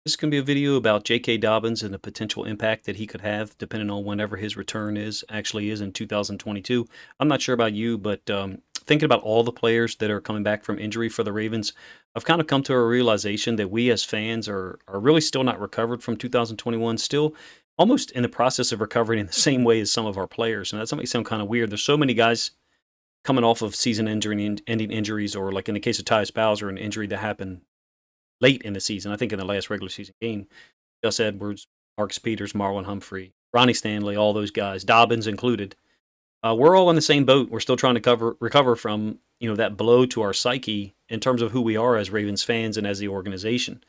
This is going to be a video about J.K. Dobbins and the potential impact that he could have depending on whenever his return actually is in 2022. I'm not sure about you, but thinking about all the players that are coming back from injury for the Ravens, I've kind of come to a realization that we as fans are really still not recovered from 2021, still almost in the process of recovering in the same way as some of our players. And that might sound kind of weird. There's so many guys coming off of season-ending injuries, or like in the case of Tyus Bowser, an injury that happened late in the season. I think in the last regular season game, Gus Edwards, Marcus Peters, Marlon Humphrey, Ronnie Stanley, all those guys, Dobbins included. We're all in the same boat. We're still trying to recover from that blow to our psyche in terms of who we are as Ravens fans and as the organization.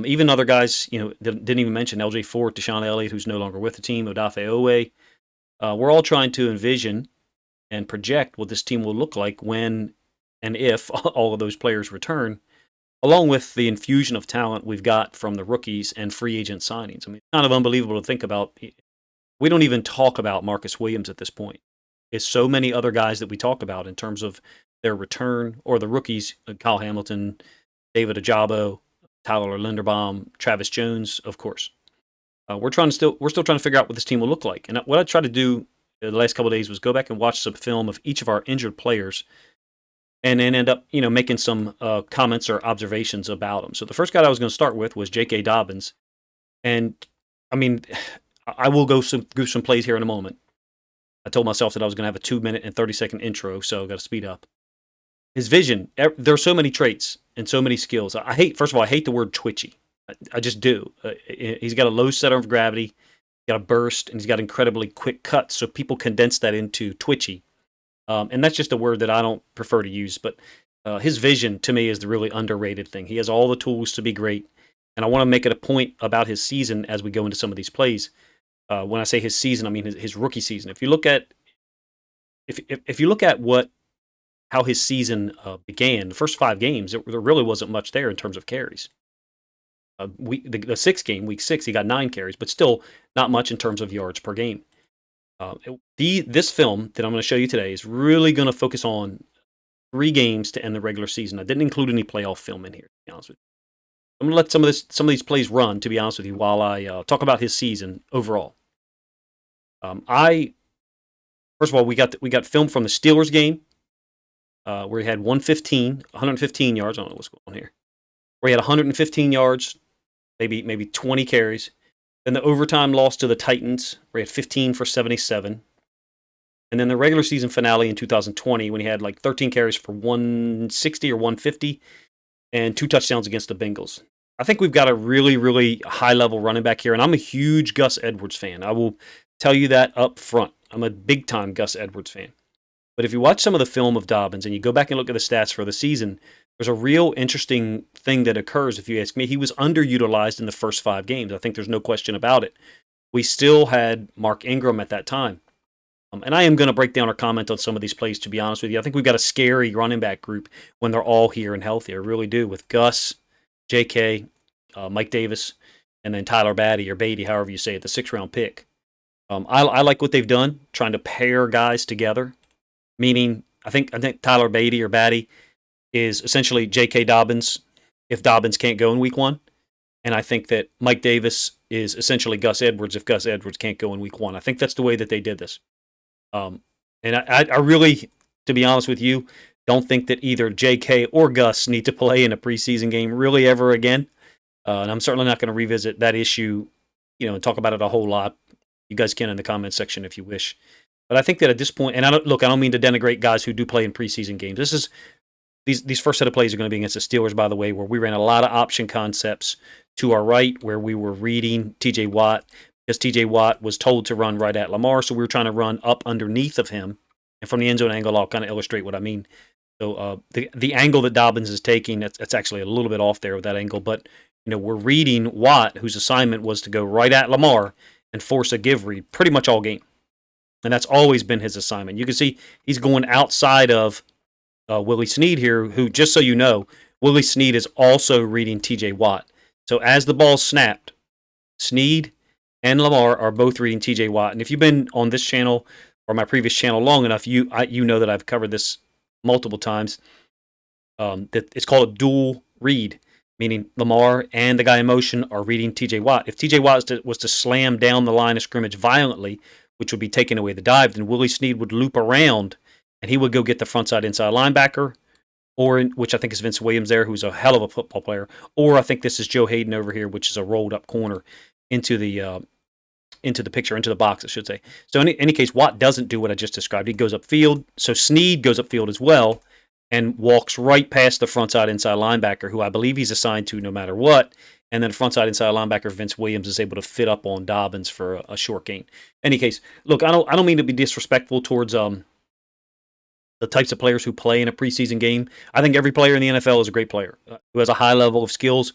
Even other guys, didn't even mention LJ Fort, Deshaun Elliott, who's no longer with the team, Odafe Owe. We're all trying to envision and project what this team will look like when and if all of those players return, along with the infusion of talent we've got from the rookies and free agent signings. I mean, it's kind of unbelievable to think about. We don't even talk about Marcus Williams at this point. It's so many other guys that we talk about in terms of their return, or the rookies, Kyle Hamilton, David Ajabo, Tyler Linderbaum, Travis Jones, of course. We're still trying to figure out what this team will look like. And what I tried to do the last couple of days was go back and watch some film of each of our injured players, and then end up, making some comments or observations about them. So the first guy I was going to start with was J.K. Dobbins, and I mean, I will go through some plays here in a moment. I told myself that I was going to have a 2-minute and 30-second intro, so I got to speed up. His vision, there are so many traits and so many skills. First of all, I hate the word twitchy. I just do. He's got a low center of gravity, got a burst, and he's got incredibly quick cuts. So people condense that into twitchy. And that's just a word that I don't prefer to use. But his vision, to me, is the really underrated thing. He has all the tools to be great. And I want to make it a point about his season as we go into some of these plays. When I say his season, I mean his rookie season. If you look at how his season began, the first 5 games, there really wasn't much there in terms of carries. The sixth game, week 6, he got 9 carries, but still not much in terms of yards per game. This film that I'm going to show you today is really going to focus on 3 games to end the regular season. I didn't include any playoff film in here, to be honest with you. I'm going to let some of these plays run, to be honest with you, while I talk about his season overall. First of all, we got film from the Steelers game, where he had 115 yards. I don't know what's going on here. Where he had 115 yards, maybe 20 carries. Then the overtime loss to the Titans, where he had 15 for 77. And then the regular season finale in 2020, when he had like 13 carries for 160 or 150 and 2 touchdowns against the Bengals. I think we've got a really, really high-level running back here, and I'm a huge Gus Edwards fan. I will tell you that up front. I'm a big-time Gus Edwards fan. But if you watch some of the film of Dobbins and you go back and look at the stats for the season, there's a real interesting thing that occurs, if you ask me. He was underutilized in the first 5 games. I think there's no question about it. We still had Mark Ingram at that time. And I am going to break down or comment on some of these plays, to be honest with you. I think we've got a scary running back group when they're all here and healthy. I really do, with Gus, J.K., Mike Davis, and then Tyler Batty, or Beatty, however you say it, the 6th-round pick. I like what they've done, trying to pair guys together. Meaning, I think Tyler Beatty or Batty is essentially J.K. Dobbins if Dobbins can't go in week 1. And I think that Mike Davis is essentially Gus Edwards if Gus Edwards can't go in week 1. I think that's the way that they did this. And I really, to be honest with you, don't think that either J.K. or Gus need to play in a preseason game really ever again. And I'm certainly not going to revisit that issue, and talk about it a whole lot. You guys can in the comments section if you wish. But I think that at this point, and I don't mean to denigrate guys who do play in preseason games. These first set of plays are going to be against the Steelers, by the way, where we ran a lot of option concepts to our right, where we were reading T.J. Watt, because T.J. Watt was told to run right at Lamar, so we were trying to run up underneath of him. And from the end zone angle, I'll kind of illustrate what I mean. So the angle that Dobbins is taking, that's actually a little bit off there with that angle, but we're reading Watt, whose assignment was to go right at Lamar and force a give read pretty much all game. And that's always been his assignment. You can see he's going outside of Willie Snead here, who, just so you know, Willie Snead is also reading T.J. Watt. So as the ball's snapped, Snead and Lamar are both reading T.J. Watt. And if you've been on this channel or my previous channel long enough, you know that I've covered this multiple times. That it's called a dual read. meaning Lamar and the guy in motion are reading TJ Watt. If TJ Watt was to slam down the line of scrimmage violently, which would be taking away the dive, then Willie Snead would loop around and he would go get the frontside inside linebacker, which I think is Vince Williams there, who's a hell of a football player, or I think this is Joe Hayden over here, which is a rolled up corner into the picture, into the box, I should say. So in any case, Watt doesn't do what I just described. He goes upfield, so Snead goes upfield as well and walks right past the frontside inside linebacker, who I believe he's assigned to no matter what. And then frontside inside linebacker Vince Williams is able to fit up on Dobbins for a short gain. In any case, look, I don't mean to be disrespectful towards the types of players who play in a preseason game. I think every player in the NFL is a great player who has a high level of skills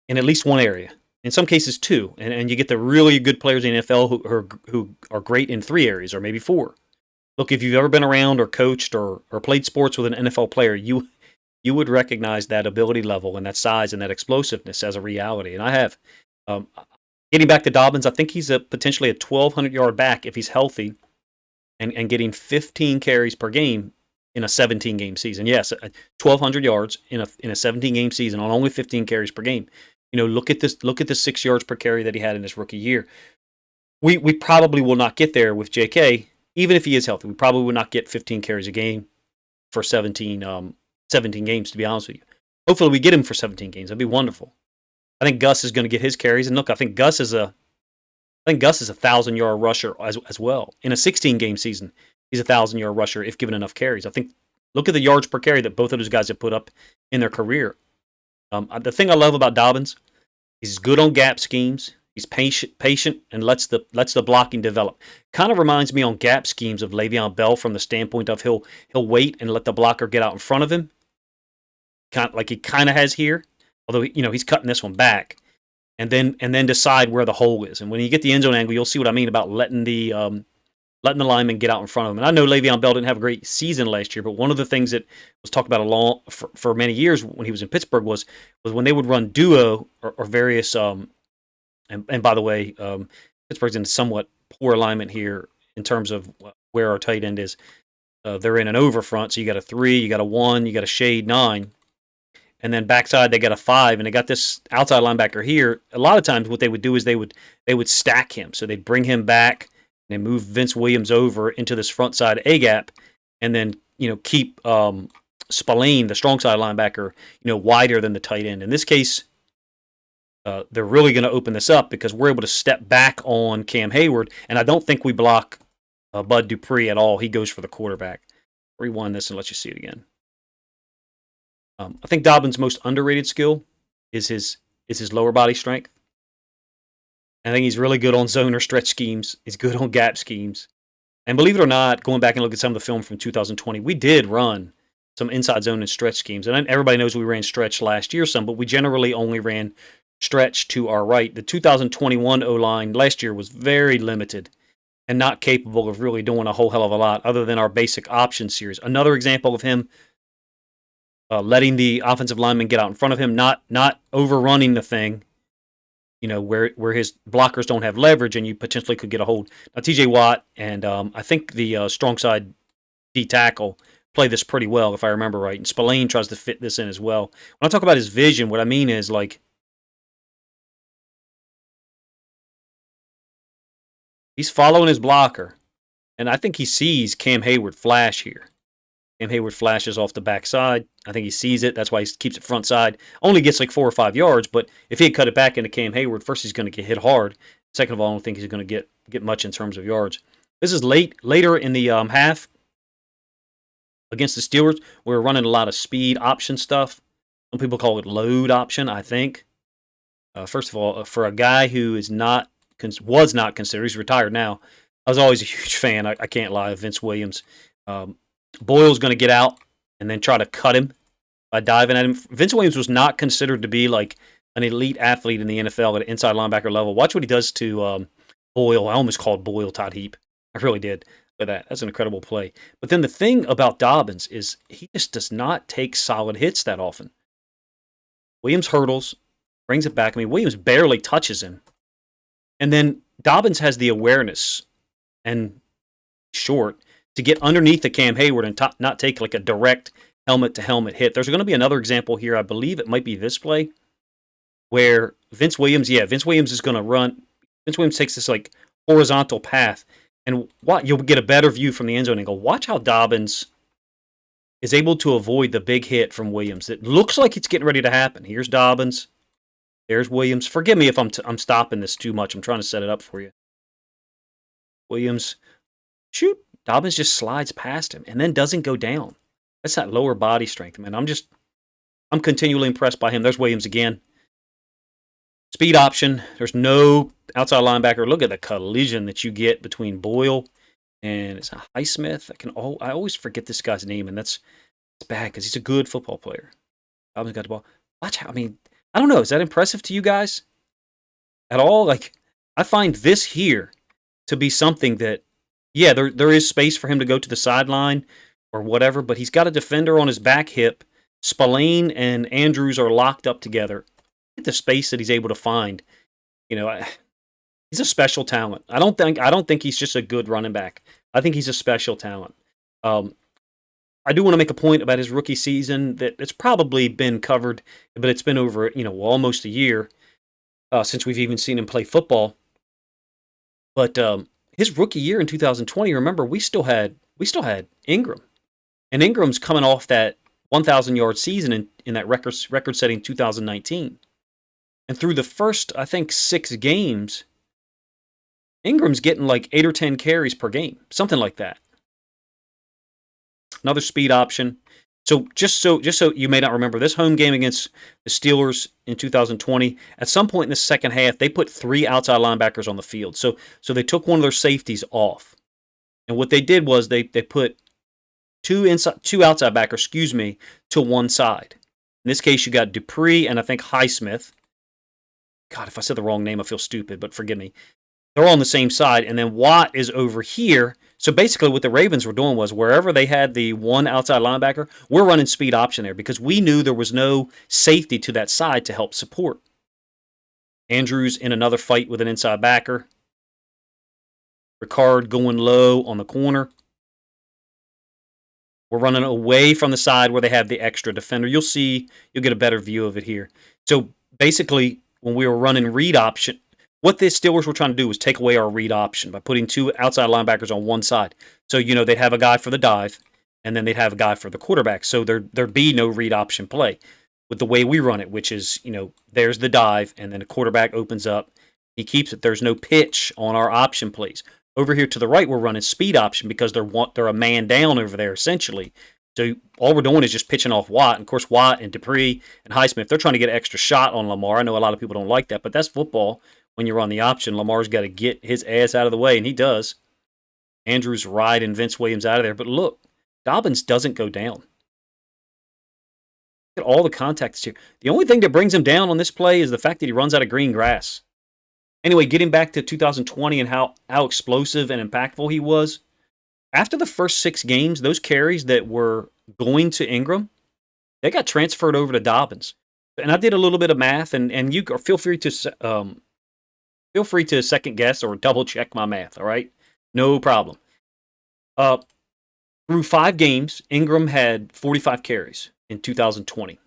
in at least one area. In some cases, two. And you get the really good players in the NFL who are great in three areas or maybe four. Look, if you've ever been around or coached or played sports with an NFL player, you would recognize that ability level and that size and that explosiveness as a reality. And I have. Getting back to Dobbins, I think he's potentially a 1,200-yard back if he's healthy and getting 15 carries per game in a 17-game season. Yes, 1,200 yards in a 17-game season on only 15 carries per game. Look at this. Look at the 6 yards per carry that he had in his rookie year. We probably will not get there with J.K., even if he is healthy. We probably will not get 15 carries a game for 17 games, to be honest with you. Hopefully we get him for 17 games. That'd be wonderful. I think Gus is going to get his carries. And look, I think Gus is a 1,000-yard rusher as well. In a 16-game season, he's a 1,000-yard rusher if given enough carries. I think, look at the yards per carry that both of those guys have put up in their career. The thing I love about Dobbins, he's good on gap schemes. He's patient and lets the blocking develop. Kind of reminds me on gap schemes of Le'Veon Bell from the standpoint of he'll wait and let the blocker get out in front of him, like he kind of has here. Although he's cutting this one back, and then decide where the hole is. And when you get the end zone angle, you'll see what I mean about letting the lineman get out in front of him. And I know Le'Veon Bell didn't have a great season last year, but one of the things that was talked about for many years when he was in Pittsburgh was when they would run duo or various. And by the way, Pittsburgh's in somewhat poor alignment here in terms of where our tight end is. They're in an over front, so you got a 3, you got a 1, you got a shade 9. And then backside they got a 5, and they got this outside linebacker here. A lot of times what they would do is they would stack him. So they'd bring him back, and they move Vince Williams over into this front side A gap, and then keep Spillane, the strong side linebacker, wider than the tight end. In this case, they're really going to open this up because we're able to step back on Cam Hayward, and I don't think we block Bud Dupree at all. He goes for the quarterback. Rewind this and let you see it again. I think Dobbins' most underrated skill is his lower body strength. I think he's really good on zone or stretch schemes. He's good on gap schemes. And believe it or not, going back and look at some of the film from 2020, we did run some inside zone and stretch schemes. And everybody knows we ran stretch last year some, but we generally only ran stretch to our right. The 2021 O-line last year was very limited and not capable of really doing a whole hell of a lot other than our basic option series. Another example of him letting the offensive lineman get out in front of him, not overrunning the thing, where his blockers don't have leverage and you potentially could get a hold. Now, TJ Watt and I think the strong side D tackle play this pretty well, if I remember right. And Spillane tries to fit this in as well. When I talk about his vision, what I mean is he's following his blocker, and I think he sees Cam Hayward flash here. Cam Hayward flashes off the backside. I think he sees it. That's why he keeps it front side. Only gets like 4 or 5 yards, but if he had cut it back into Cam Hayward, first he's going to get hit hard. Second of all, I don't think he's going to get much in terms of yards. This is later in the half against the Steelers. We're running a lot of speed option stuff. Some people call it load option, I think. First of all, for a guy who was not considered, he's retired now. I was always a huge fan, I can't lie, of Vince Williams. Boyle's going to get out and then try to cut him by diving at him. Vince Williams was not considered to be like an elite athlete in the NFL at an inside linebacker level. Watch what he does to Boyle. I almost called Boyle Todd Heap. I really did. Look at that. That's an incredible play. But then the thing about Dobbins is he just does not take solid hits that often. Williams hurdles, brings it back. I mean, Williams barely touches him. And then Dobbins has the awareness and short to get underneath the Cam Hayward and not take like a direct helmet-to-helmet hit. There's going to be another example here. I believe it might be this play. where Vince Williams is going to run. Vince Williams takes this like horizontal path, and you'll get a better view from the end zone angle. Watch how Dobbins is able to avoid the big hit from Williams. It looks like it's getting ready to happen. Here's Dobbins. There's Williams. Forgive me if I'm stopping this too much. I'm trying to set it up for you. Williams, shoot. Dobbins just slides past him and then doesn't go down. That's that lower body strength, man. I'm continually impressed by him. There's Williams again. Speed option. There's no outside linebacker. Look at the collision that you get between Boyle and it's a Highsmith. I always forget this guy's name, and it's bad because he's a good football player. Dobbins got the ball. Watch how, I don't know. Is that impressive to you guys at all? Like, I find this here to be something that, yeah, there is space for him to go to the sideline or whatever, but he's got a defender on his back hip. Spillane and Andrews are locked up together. Look at the space that he's able to find. He's a special talent. I don't think he's just a good running back. I think he's a special talent. I do want to make a point about his rookie season that it's probably been covered, but it's been over almost a year since we've even seen him play football. But his rookie year in 2020, remember, we still had Ingram, and Ingram's coming off that 1,000-yard season in that record-setting 2019, and through the first, I think, 6 games, Ingram's getting like 8 or 10 carries per game, something like that. Another speed option. So just so you may not remember, this home game against the Steelers in 2020, at some point in the second half, they put 3 outside linebackers on the field. So they took one of their safeties off. And what they did was they put two outside backers, to one side. In this case, you got Dupree and I think Highsmith. God, if I said the wrong name, I feel stupid, but forgive me. They're all on the same side, and then Watt is over here. So basically what the Ravens were doing was wherever they had the one outside linebacker, we're running speed option there because we knew there was no safety to that side to help support. Andrews in another fight with an inside backer. Ricard going low on the corner. We're running away from the side where they have the extra defender. You'll get a better view of it here. So basically, when we were running read option, what the Steelers were trying to do was take away our read option by putting 2 outside linebackers on one side. So, they'd have a guy for the dive, and then they'd have a guy for the quarterback. So there'd be no read option play with the way we run it, which is, there's the dive, and then the quarterback opens up. He keeps it. There's no pitch on our option plays. Over here to the right, we're running speed option because they're a man down over there, essentially. So all we're doing is just pitching off Watt. And, of course, Watt and Dupree and Highsmith, they're trying to get an extra shot on Lamar. I know a lot of people don't like that, but that's football. When you run the option, Lamar's got to get his ass out of the way, and he does. Andrews riding Vince Williams out of there. But look, Dobbins doesn't go down. Look at all the contacts here. The only thing that brings him down on this play is the fact that he runs out of green grass. Anyway, getting back to 2020 and how explosive and impactful he was, after the first 6 games, those carries that were going to Ingram, they got transferred over to Dobbins. And I did a little bit of math, and you feel free to second guess or double check my math, all right? No problem. Through 5 games, Ingram had 45 carries in 2020.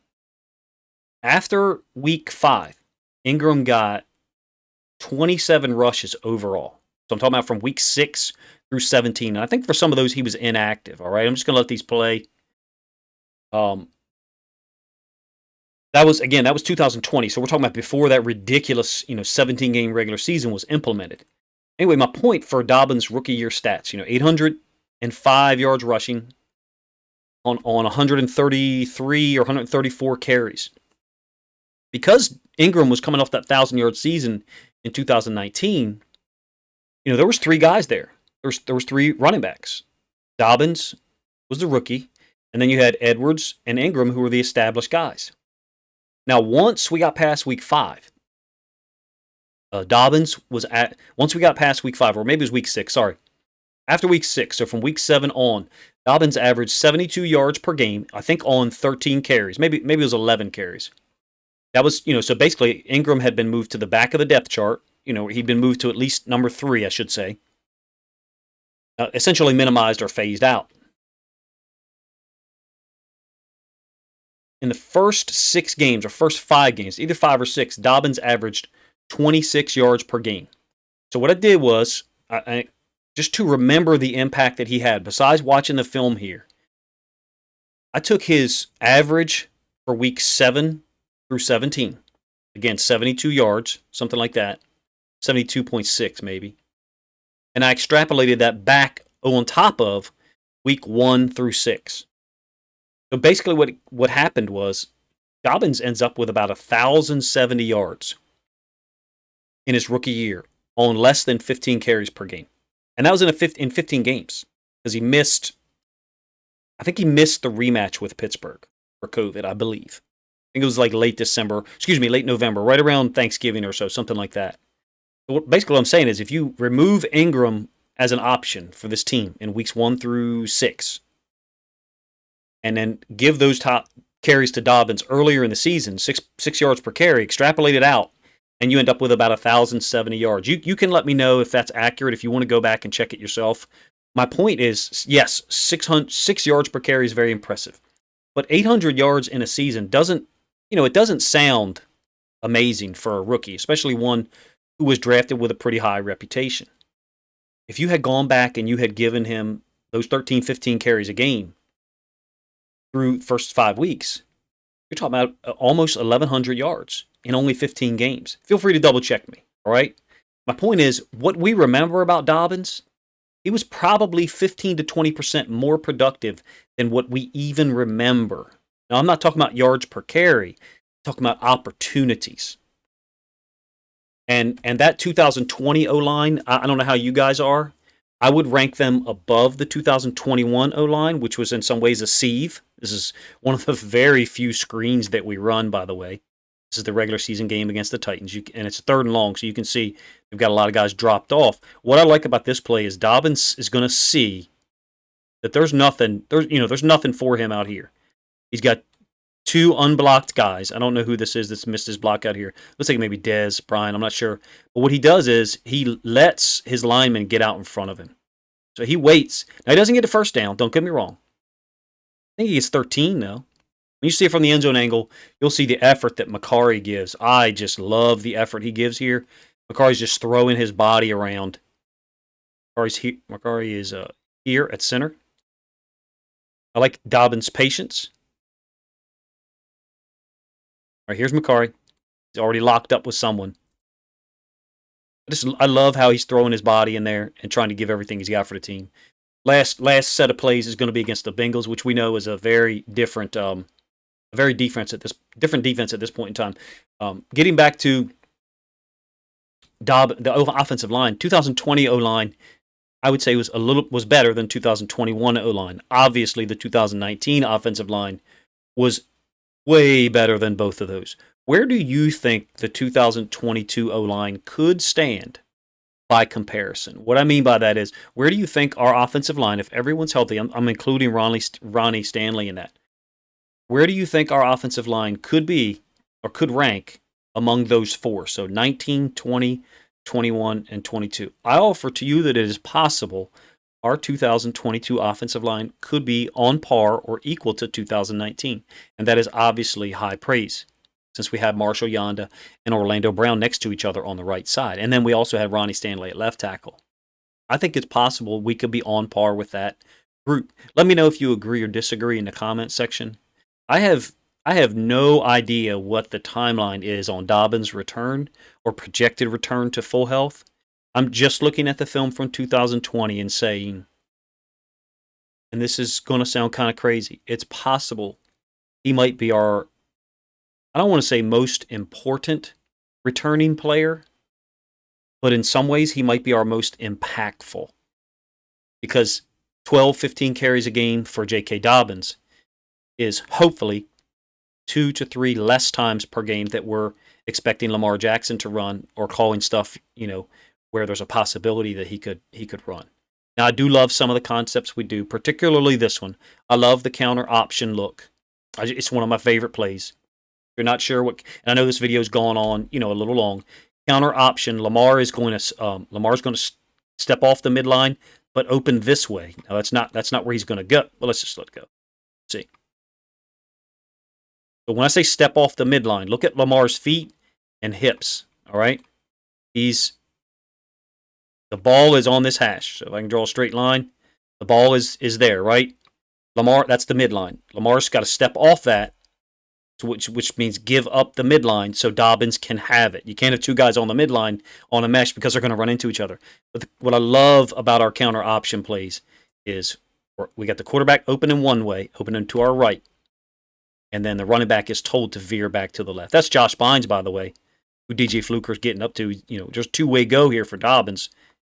After week 5, Ingram got 27 rushes overall. So I'm talking about from week 6 through 17. And I think for some of those, he was inactive, all right? I'm just going to let these play. That was 2020. So we're talking about before that ridiculous, 17-game regular season was implemented. Anyway, my point for Dobbins' rookie year stats, 805 yards rushing on 133 or 134 carries. Because Ingram was coming off that 1,000-yard season in 2019, there was 3 guys there. There was 3 running backs. Dobbins was the rookie, and then you had Edwards and Ingram, who were the established guys. Now, once we got past week 5, once we got past week 5, or maybe it was week 6, sorry. After week 6, so from week 7 on, Dobbins averaged 72 yards per game, I think on 13 carries. Maybe it was 11 carries. That was, so basically Ingram had been moved to the back of the depth chart. He'd been moved to at least number 3, I should say. Essentially minimized or phased out. In the first 6 games or first 5 games, either 5 or 6, Dobbins averaged 26 yards per game. So what I did was, just to remember the impact that he had, besides watching the film here, I took his average for week 7 through 17. Again, 72 yards, something like that. 72.6 maybe. And I extrapolated that back on top of week 1 through 6. So basically what happened was Dobbins ends up with about 1,070 yards in his rookie year on less than 15 carries per game. And that was in 15 games because I think he missed the rematch with Pittsburgh for COVID, I believe. I think it was like late November, right around Thanksgiving or so, something like that. So basically what I'm saying is if you remove Ingram as an option for this team in weeks 1 through 6, and then give those top carries to Dobbins earlier in the season, 6 yards per carry, extrapolate it out, and you end up with about 1,070 yards. You can let me know if that's accurate, if you want to go back and check it yourself. My point is, yes, 6 yards per carry is very impressive. But 800 yards in a season doesn't sound amazing for a rookie, especially one who was drafted with a pretty high reputation. If you had gone back and you had given him those 13, 15 carries a game through first 5 weeks, you're talking about almost 1,100 yards in only 15 games. Feel free to double check me, all right? My point is, what we remember about Dobbins, he was probably 15 to 20% more productive than what we even remember. Now, I'm not talking about yards per carry. I'm talking about opportunities. And that 2020 O-line, I don't know how you guys are. I would rank them above the 2021 O-line, which was in some ways a sieve. This is one of the very few screens that we run, by the way. This is the regular season game against the Titans, and it's 3rd and long, so you can see we've got a lot of guys dropped off. What I like about this play is Dobbins is going to see that there's nothing for him out here. He's got 2 unblocked guys. I don't know who this is that's missed his block out here. Looks like maybe Dez, Brian, I'm not sure. But what he does is he lets his linemen get out in front of him. So he waits. Now, he doesn't get the first down. Don't get me wrong. I think he gets 13, though. When you see it from the end zone angle, you'll see the effort that Macari gives. I just love the effort he gives here. Macari's just throwing his body around. Macari is here at center. I like Dobbins' patience. All right, here's Macari. He's already locked up with someone. I love how he's throwing his body in there and trying to give everything he's got for the team. Last set of plays is going to be against the Bengals, which we know is a very different, defense at this point in time. Getting back to the offensive line, 2020 O-line, I would say was better than 2021 O-line. Obviously, the 2019 offensive line was way better than both of those. Where do you think the 2022 O-line could stand by comparison? What I mean by that is, where do you think our offensive line, if everyone's healthy, I'm including Ronnie Stanley in that, where do you think our offensive line could be or could rank among those 4? So 19, 20, 21, and 22. I offer to you that it is possible our 2022 offensive line could be on par or equal to 2019. And that is obviously high praise, since we have Marshall Yanda and Orlando Brown next to each other on the right side. And then we also have Ronnie Stanley at left tackle. I think it's possible we could be on par with that group. Let me know if you agree or disagree in the comment section. I have no idea what the timeline is on Dobbins' return or projected return to full health. I'm just looking at the film from 2020 and saying, and this is going to sound kind of crazy, it's possible he might be our, I don't want to say most important returning player, but in some ways he might be our most impactful. Because 12, 15 carries a game for J.K. Dobbins is hopefully 2 to 3 less times per game that we're expecting Lamar Jackson to run, or calling stuff, where there's a possibility that he could run. Now, I do love some of the concepts we do, particularly this one. I love the counter option look. It's one of my favorite plays. If you're not sure what, and I know this video's gone on, a little long. Counter option, Lamar's going to step off the midline, but open this way. Now, that's not where he's going to go. But let's just let it go. See. But when I say step off the midline, look at Lamar's feet and hips. All right, the ball is on this hash. So if I can draw a straight line, the ball is there, right? Lamar, that's the midline. Lamar's got to step off that, which means give up the midline so Dobbins can have it. You can't have two guys on the midline on a mesh because they're going to run into each other. But what I love about our counter option plays is we got the quarterback open in one way, opening to our right, and then the running back is told to veer back to the left. That's Josh Bynes, by the way, who DJ Fluker's getting up to. You know, just two-way go here for Dobbins.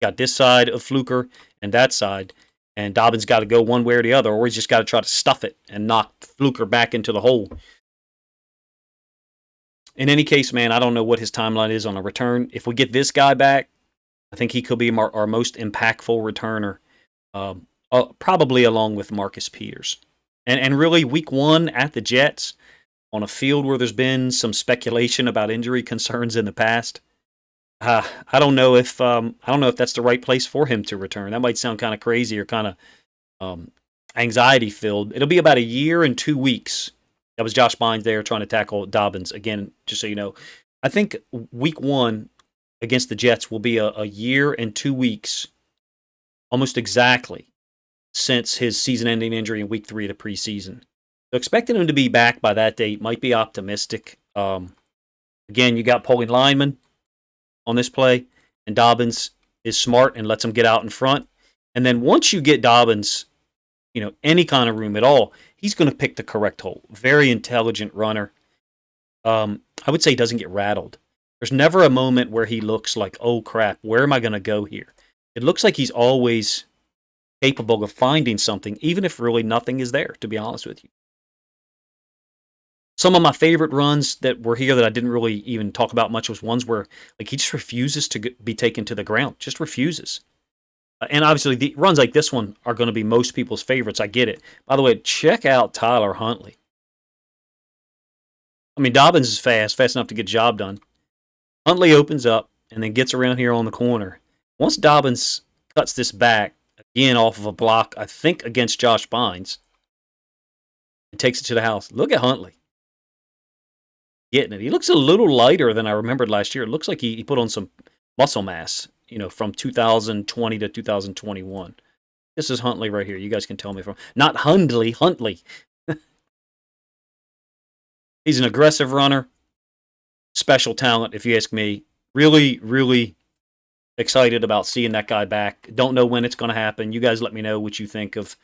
Got this side of Fluker and that side, and Dobbins got to go one way or the other, or he's just got to try to stuff it and knock Fluker back into the hole. In any case, man, I don't know what his timeline is on a return. If we get this guy back, I think he could be our most impactful returner, probably along with Marcus Peters. And really, week 1 at the Jets, on a field where there's been some speculation about injury concerns in the past, I don't know if that's the right place for him to return. That might sound kind of crazy or kind of anxiety filled. It'll be about a year and 2 weeks. That was Josh Bynes there trying to tackle Dobbins. Again, just so you know, I think week 1 against the Jets will be a year and 2 weeks, almost exactly, since his season-ending injury in week 3 of the preseason. So expecting him to be back by that date might be optimistic. Again, you got pulling linemen on this play, and Dobbins is smart and lets him get out in front. And then once you get Dobbins, you know, any kind of room at all, he's going to pick the correct hole. Very intelligent runner. I would say he doesn't get rattled. There's never a moment where he looks like, oh crap, where am I going to go here? It looks like he's always capable of finding something, even if really nothing is there, to be honest with you. Some of my favorite runs that were here that I didn't really even talk about much was ones where like he just refuses to be taken to the ground. Just refuses. And obviously, the runs like this one are going to be most people's favorites. I get it. By the way, check out Tyler Huntley. I mean, Dobbins is fast enough to get the job done. Huntley opens up and then gets around here on the corner. Once Dobbins cuts this back, again off of a block, I think against Josh Bynes, and takes it to the house. Look at Huntley. Getting it. He looks a little lighter than I remembered last year. It looks like he put on some muscle mass, you know, from 2020 to 2021. This is Huntley right here. You guys can tell me from. Not Huntley. He's an aggressive runner. Special talent, if you ask me. Really, really excited about seeing that guy back. Don't know when it's going to happen. You guys let me know what you think of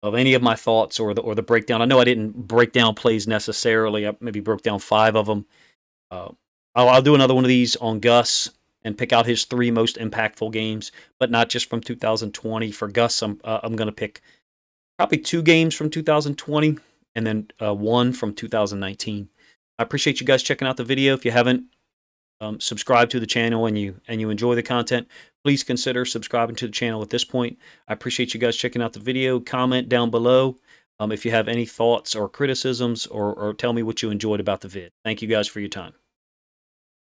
any of my thoughts or the breakdown. I know I didn't break down plays necessarily. I maybe broke down 5 of them. I'll do another one of these on Gus and pick out his 3 most impactful games, but not just from 2020. For Gus, I'm going to pick probably 2 games from 2020 and then 1 from 2019. I appreciate you guys checking out the video. If you haven't subscribed to the channel and you enjoy the content, please consider subscribing to the channel at this point. I appreciate you guys checking out the video. Comment down below if you have any thoughts or criticisms, or tell me what you enjoyed about the vid. Thank you guys for your time.